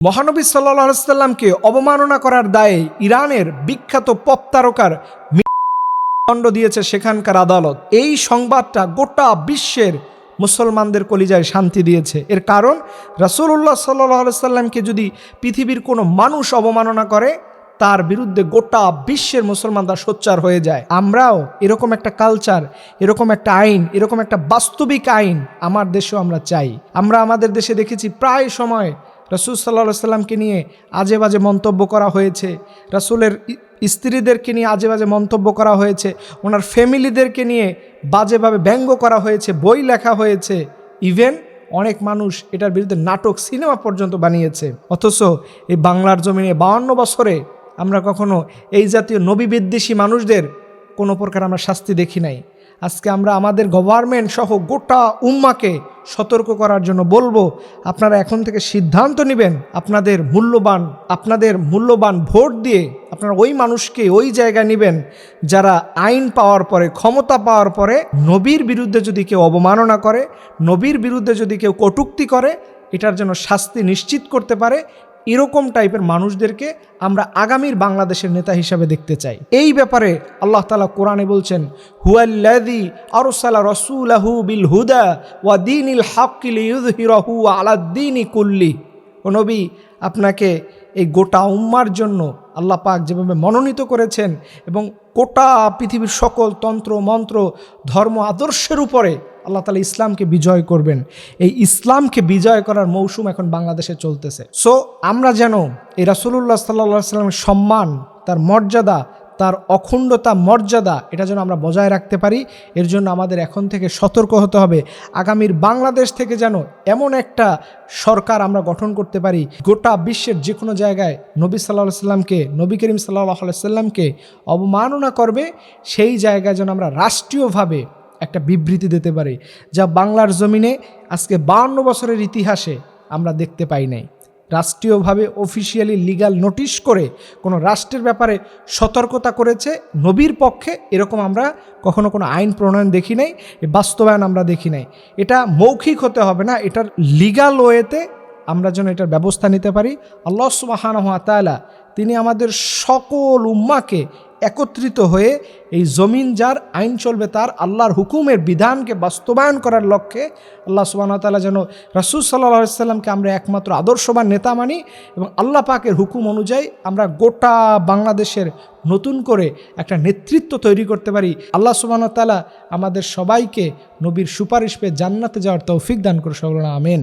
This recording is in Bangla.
মহানবী সাল্লাল্লাহু আলাইহি সাল্লামকে অবমাননা করার দায়ে ইরানের বিখ্যাত পপ তারকার দণ্ড দিয়েছে সেখানকার আদালত। এই সংবাদটা গোটা বিশ্বের মুসলমানদের কলিজায় শান্তি দিয়েছে। এর কারণ রাসূলুল্লাহ সাল্লাল্লাহু আলাইহি সাল্লামকে যদি পৃথিবীর কোনো মানুষ অবমাননা করে তার বিরুদ্ধে গোটা বিশ্বের মুসলমানরা সোচ্চার হয়ে যায়। আমরাও এরকম একটা কালচার, এরকম একটা আইন, এরকম একটা বাস্তবিক আইন আমার দেশেও আমরা চাই। আমরা আমাদের দেশে দেখেছি প্রায় সময় রাসূল সাল্লাল্লাহু আলাইহি সাল্লামকে নিয়ে আজে বাজে মন্তব্য করা হয়েছে, রাসূলের স্ত্রীদেরকে নিয়ে আজে বাজে মন্তব্য করা হয়েছে, ওনার ফ্যামিলিদেরকে নিয়ে বাজেভাবে ব্যঙ্গ করা হয়েছে, বই লেখা হয়েছে, ইভেন অনেক মানুষ এটার বিরুদ্ধে নাটক, সিনেমা পর্যন্ত বানিয়েছে। অথচ এই বাংলার জমিনে 52 বছরে আমরা কখনো এই জাতীয় নবী বিদ্বেষী মানুষদের কোনো প্রকার আমরা শাস্তি দেখি নাই। আজকে আমরা আমাদের গভর্নমেন্ট সহ গোটা উম্মাকে সতর্ক করার জন্য বলবো, আপনারা এখন থেকে সিদ্ধান্ত নেবেন, আপনাদের মূল্যবান ভোট দিয়ে আপনারা ওই মানুষকে ওই জায়গায় নেবেন যারা আইন পাওয়ার পরে, ক্ষমতা পাওয়ার পরে নবীর বিরুদ্ধে যদি কেউ অবমাননা করে, নবীর বিরুদ্ধে যদি কেউ কটূক্তি করে, এটার জন্য শাস্তি নিশ্চিত করতে পারে। এরকম টাইপের মানুষদেরকে আমরা আগামীর বাংলাদেশের নেতা হিসাবে দেখতে চাই। এই ব্যাপারে আল্লাহ তাআলা কোরআনে বলছেন, হুয়াল্লাযী আরসালা রাসূলাহু বিল হুদা ওয়া দীনিল হাক্কি লিইয়ুযহিরাহু আলাদ-দীনি কুল্লি। ও নবী, আপনাকে এই গোটা উম্মার জন্য আল্লাহ পাক যেভাবে মনোনীত করেছেন এবং গোটা পৃথিবীর সকল তন্ত্র মন্ত্র ধর্ম আদর্শের উপরে আল্লাহ তাআলা ইসলামকে বিজয় করবেন, এই ইসলামকে বিজয় করার মৌসুম এখন বাংলাদেশে চলতেছে। সো আমরা যেন এই রাসূলুল্লাহ সাল্লাল্লাহু আলাইহি সাল্লামের সম্মান, তার মর্যাদা, তার অখণ্ডতা মর্যাদা, এটা যেন আমরা বজায় রাখতে পারি। এর জন্য আমাদের এখন থেকে সতর্ক হতে হবে। আগামীর বাংলাদেশ থেকে যেন এমন একটা সরকার আমরা গঠন করতে পারি, গোটা বিশ্বের যে কোনো জায়গায় নবী সাল্লাল্লাহু আলাইহি সাল্লামকে, নবী করিম সাল্লাল্লাহু আলাইহি সাল্লামকে অবমাননা করবে, সেই জায়গায় যেন আমরা রাষ্ট্রীয়ভাবে একটা বিবৃতি দিতে পারি, যা বাংলার জমিনে আজকে 52 বছরের ইতিহাসে আমরা দেখতে পাই নাই। রাষ্ট্রীয়ভাবে অফিসিয়ালি লিগ্যাল নোটিশ করে কোনো রাষ্ট্রের ব্যাপারে সতর্কতা করেছে নবীর পক্ষে, এরকম আমরা কখনো কোনো আইন প্রণয়ন দেখি নাই, বাস্তবায়ন আমরা দেখি নাই। এটা মৌখিক হতে হবে না, এটার লিগ্যাল ওয়েতে আমরা যেন এটার ব্যবস্থা নিতে পারি। আল্লাহ সুবহানাহু ওয়া তাআলা তিনি আমাদের সকল উম্মাকে একত্রিত হয়ে এই জমিন যার, আইন চলবে তার, আল্লাহর হুকুমের বিধানকে বাস্তবায়ন করার লক্ষ্যে আল্লাহ সুবহানাহু ওয়া তাআলা যেন রাসূল সাল্লাল্লাহু আলাইহি সাল্লামকে আমরা একমাত্র আদর্শবান নেতা মানি এবং আল্লাহ পাকের হুকুম অনুযায়ী আমরা গোটা বাংলাদেশের নতুন করে একটা নেতৃত্ব তৈরি করতে পারি। আল্লাহ সুবহানাহু ওয়া তাআলা আমাদের সবাইকে নবীর সুপারিশ পেয়ে জান্নাতে যাওয়ার তৌফিক দান করে, সকলে আমিন।